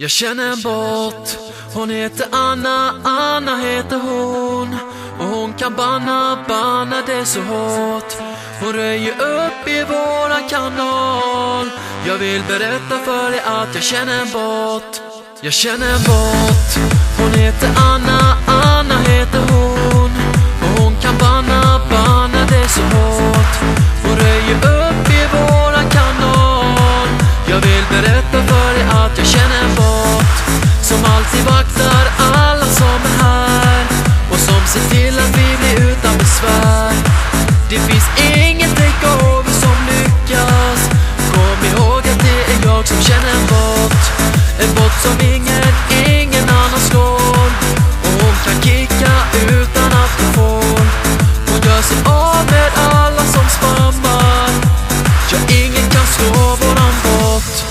Jag känner en bot, hon heter Anna, Anna heter hon. Och hon kan banna det så hårt. Hon röjer upp i våran kanal. Jag vill berätta för dig att jag känner en bot. Jag känner en bot, hon heter Anna, Anna heter hon. Och hon kan banna det så hårt. Hon röjer upp i våran kanal. Jag vill berätta för dig att jag känner en bot som alltid vaktar alla som är här och som ser till att vi blir utan besvär. Det finns ingen takeover som lyckas. Kom ihåg att det är jag som känner en bot. En bot som ingen annan slår. Och hon kan kicka utan att hon får. Hon gör sig av med alla som spammar. Ja, ingen kan slå våran bot.